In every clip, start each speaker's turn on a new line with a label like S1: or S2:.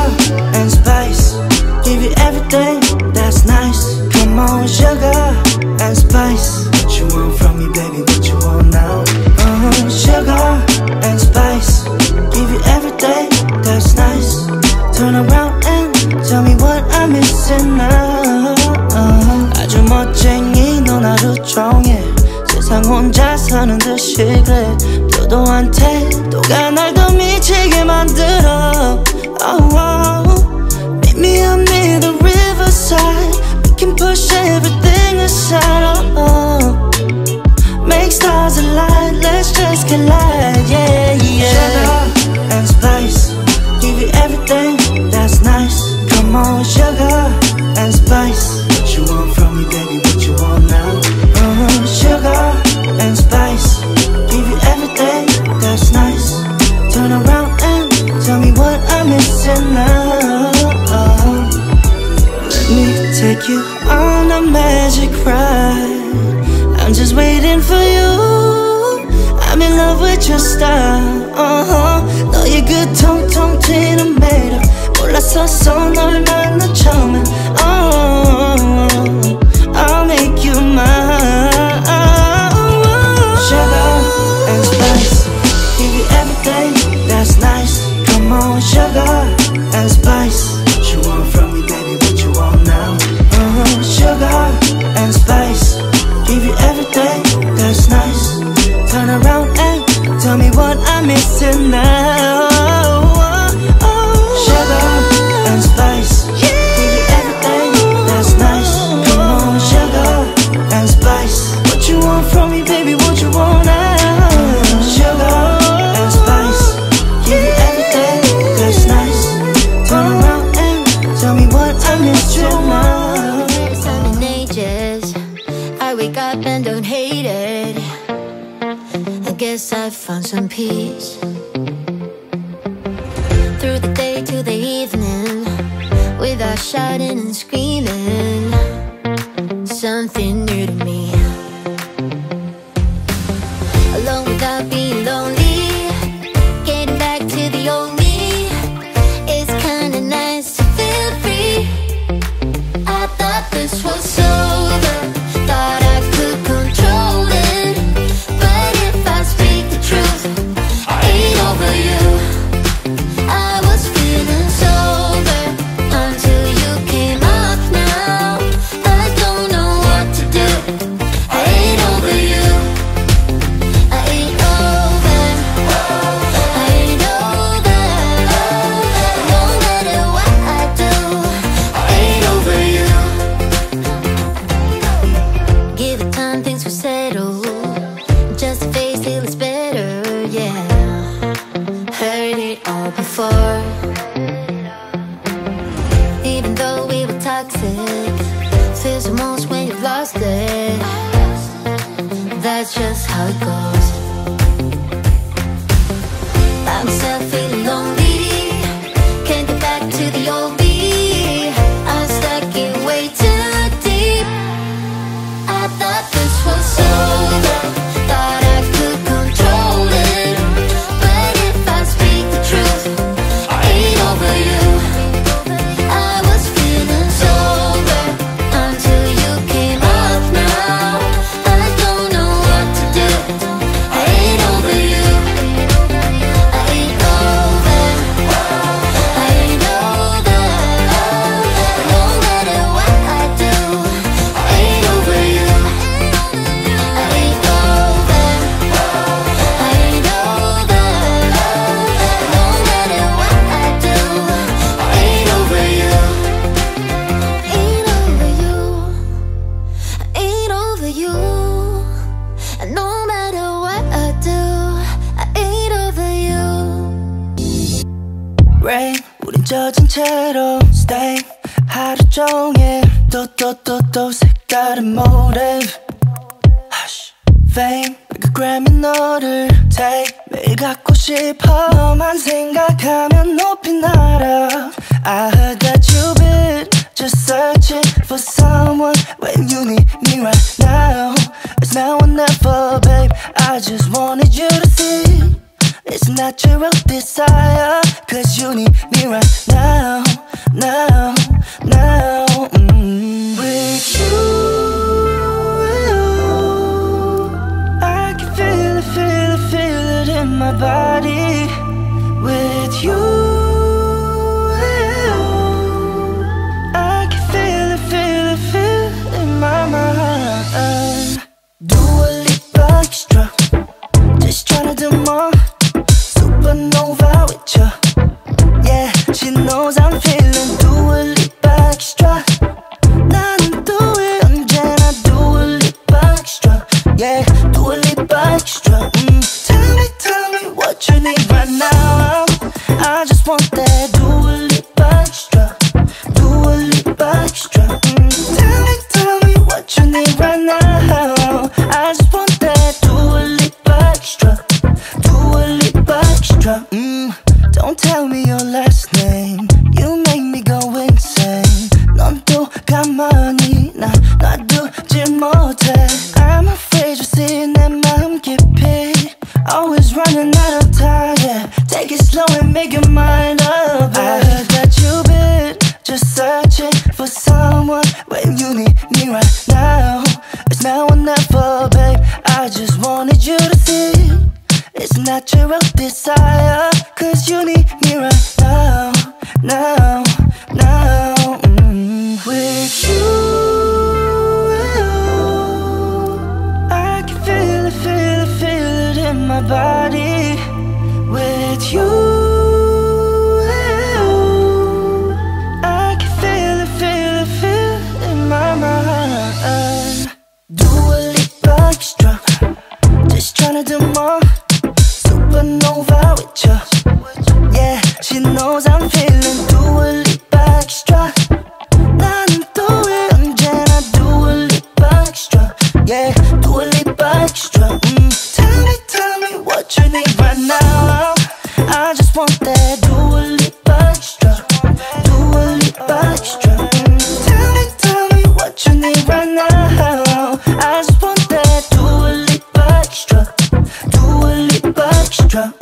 S1: Sugar and spice, give you everything that's nice. Come on, sugar and spice. What you want from me, baby, what you want now? Sugar and spice, give you everything that's nice. Turn around and tell me what I'm missing now. 아주 멋쟁이 넌 하루 종일 세상 혼자 사는 듯이 그래. 도도한 태도가 날 더 미치게 만들어. Meet me up near the riverside. We can push everything aside. Make stars align, let's just collide. Yeah, yeah. Sugar and spice, give you everything that's nice. Come on, sugar and spice. What you want from me, baby, what you want now? Sugar and spice, give you everything that's nice. Turn around and tell me what I'm missing now. Let me take you on a magic ride. I'm just waiting for you. I'm in love with your style. 너의 그 통통 튀는 매력 몰랐었어 널 만난 처음엔. I'll make you mine. Sugar and spice, give you everything that's nice. Come on, sugar and spice. What you want from me, baby, what you want now? Sugar and spice, give you everything that's nice. Turn around and tell me what I'm missing now. Sugar and spice, give you everything that's nice. Come on, sugar and spice. What you want from me, baby, what you want now? Sugar and spice, give you everything that's nice. Turn around and tell me what I'm missing now.
S2: Sun in ages, I wake up and don't hate it. I guess I found some peace. Through the day to the evening, without shouting and screaming, something new to me. Alone without being lonely, getting back to the old me. It's kinda nice to feel free. I thought this was over, thought I could control it. But if I speak the truth, I ain't over you. I was feeling sober until you came up now. I don't know what to do. I ain't over you. I ain't over. I ain't over. No matter what I do, I ain't over you. Give it time, things will settle. Just a face till it's better, yeah. Heard it all before. Even though we were toxic, feels the most when you've lost it. That's just how it goes. By myself feeling lonely, can't get back to the old me. I'm stuck in way too deep. I thought this was over, thought I could control it. But if I speak the truth, I ain't over you. I was feeling sober until you came up now. I don't know what to do. I ain't over you. I ain't over. I ain't over. No matter what I do, I ain't over you. I ain't over. I ain't over. No matter what I do, I ain't over you. Ain't over you. I ain't over you. And no matter what I do, I ain't over you.
S1: Rain, 우린 젖은 채로 stay 하루 종일 또 색다른 motive. Hush, fame, 그 Grammy 너를 take. 매일 갖고 싶어만 생각하면 높이 날아. I heard that you've been just searching for someone when you need me right now. It's now or never, babe. I just wanted you to see It's natural desire, 'cause you need me right now, now, now. With you, I can feel it, feel it, feel it in my body. With you, I can feel it, feel it, feel it in my mind. Do a little extra, just tryna do more. Supernova with you, yeah. She knows I'm feeling. Do a little extra. 나는 또 왜 언제나 do a little extra, yeah. Do a little extra. Tell me what you need right now. I just want that. Do a little extra. Do a little extra. Tell me what you need right now. I just want that. Do a little extra. Do a little extra. Don't tell me your last name. You make me go insane. 넌 또 가만히 나 놔두지 못해. I'm afraid you see 내 마음 깊이. Always running out of time, yeah. Take it slow and make your mind up, yeah. I heard that you've been just searching for someone when you need me right now. It's now or never, babe. I just wanted you to see it's natural desire, 'cause you need me right now, now, now. With you, I can feel it, feel it, feel it in my body. With you, I can feel it, feel it, feel it in my mind. Do a little extra, just tryna do more. Supernova with you, yeah. She knows I'm feeling. Do a little extra. 나는 또 왜 언제나 do a little extra, yeah. Do a little extra. Tell me what you need right now. I just want that. Do a little extra. Do a little extra. Tell me what you need right now. I just want that. Do a little extra. Do a little extra.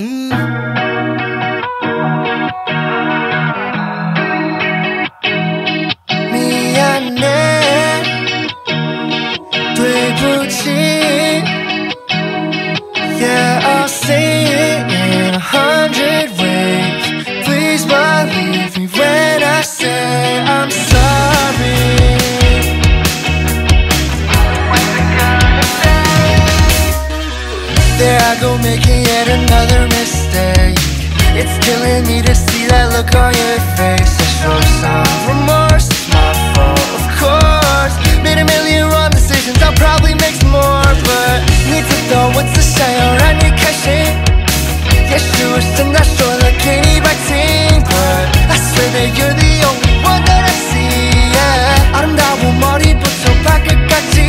S1: 미안해, 되부지. Yeah, I'll say it in 100 ways. Please believe me when I say I'm sorry. There I go making yet another mistake. It's killing me to see that look on your face. I show some remorse, it's my fault, of course. Made a million wrong decisions, I'll probably make some more. But need to know what's the shine around your cashing.也许我真的说了给你白听 But I swear that you're the only one that I see, yeah. 아름다운 머리부터 발끝까지,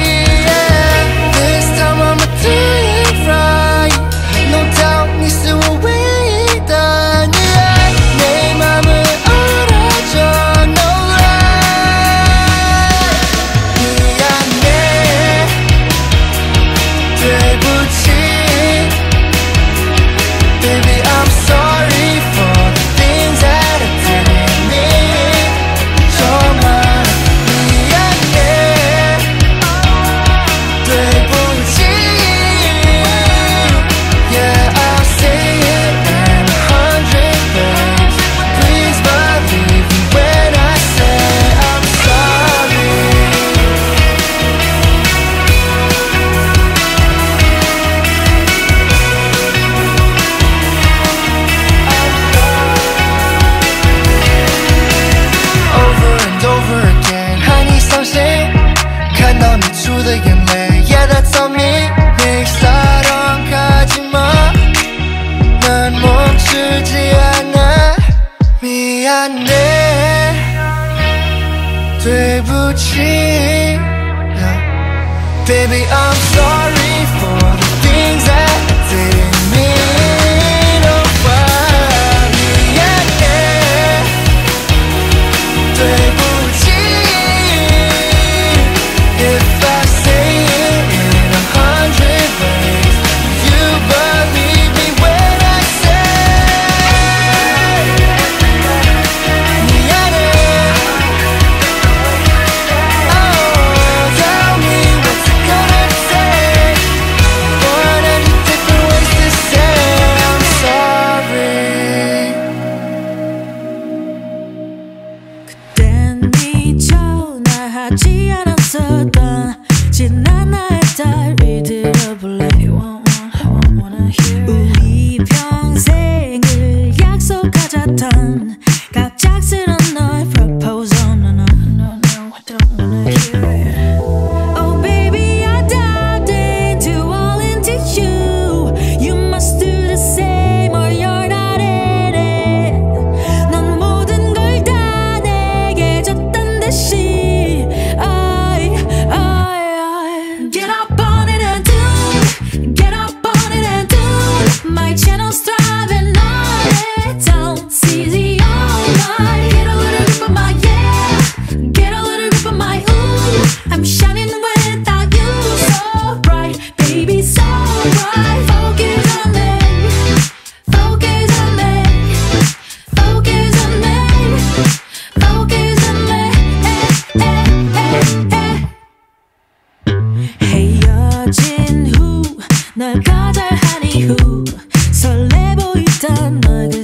S1: yeah. This time I'ma do it right. No doubt 네 수위이다, yeah. 내 맘을 알아줘, no lie. 미안해, 되부지. Baby, I'm sorry for the things that I didn't mean. 정말 미안해, 되부지. Yeah, I'll say it in 100 ways. Please believe me when I say I'm sorry. Over and over again I need something. 看到你出的眼泪 Yeah, that's on me. 내 사랑 가지마. 난 멈추지 않아. 미안해, 되부지, yeah. Baby, I'm sorry for the things that I didn't mean. Oh, wow. 미안해, 되부지. If I say it in 100 ways, you believe me when I say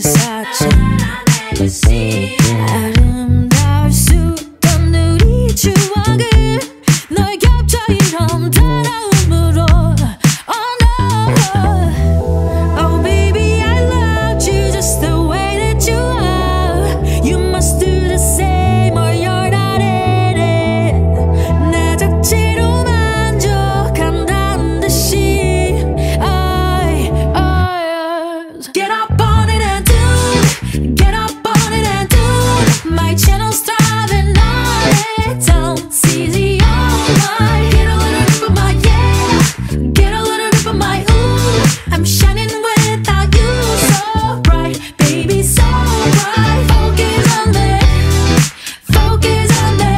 S1: 그 사진 아름다울 수 없던 우리 추억을 널 겹쳐 이런 따라움으로 Oh no Oh baby I loved you just the way that you are You must do the same or you're not in it 나 자체로 만족한다는 듯이 Get up on it and do Get up on it and do My channel's thriving on it Don't seize the all my Get a little bit of my yeah Get a little bit of my ooh I'm shining without you so bright Baby so bright Focus on me Focus on me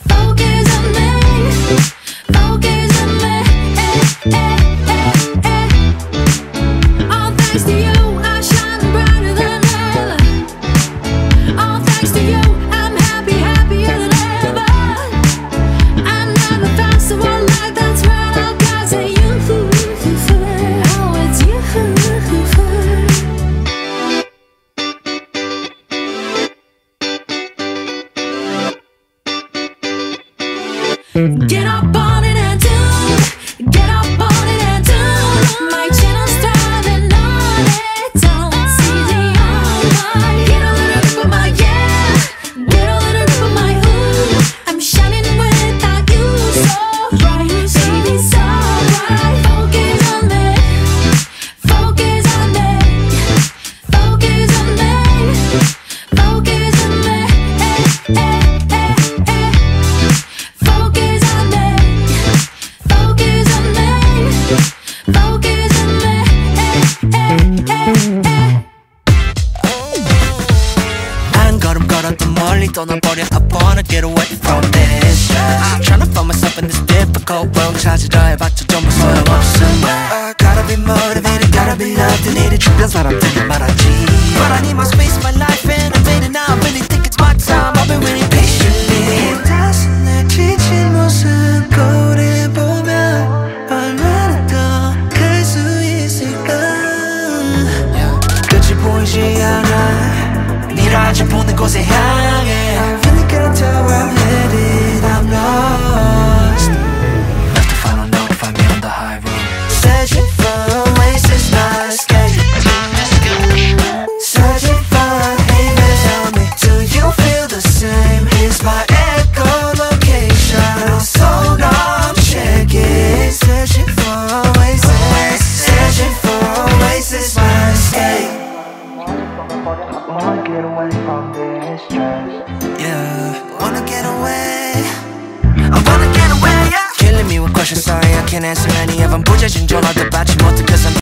S1: Focus on me Focus on me All thanks to you I shine brighter than ever All thanks to you I'm happy, happier than ever I never felt someone like that's right I'll go to you Oh, it's you Get up on it and do Get up on it and do My channel's thriving on it Don't see the all my Get a little bit of my yeah Get a little bit of my ooh I'm shining without you so bright Baby so bright Focus on me Focus on me Focus on me Focus on me Focus on me Focus on me Focus on me
S3: 한 걸음 걸어도 멀리 떠나버려 I wanna get away from this stress I'm tryna find myself in this difficult world 찾으려 해봤자 전부 소용없음 I gotta be motivated, gotta be loved 내 주변 사람들은 말하지 But I need my space, my life and I'm in it now I really think it's my time I've been waiting patiently 다시 내 지친 모습 거울에 보면 얼마나 더 클 수 있을까 끝이 보이지 않아 미라지 보는 곳에 향해 I really can't tell where I'm headed I'm lost Left the final note, find me on the high road Searching for oasis, my escape Searching for a haven Tell me, do you feel the same? Here's my echolocation So long, check it Searching for oasis Searching for oasis, my escape I wanna get away from this stress Yeah, wanna get away I wanna get away, yeah Killing me with questions, sorry I can't answer any of them 부재중 전화도 받지 못해 cause I'm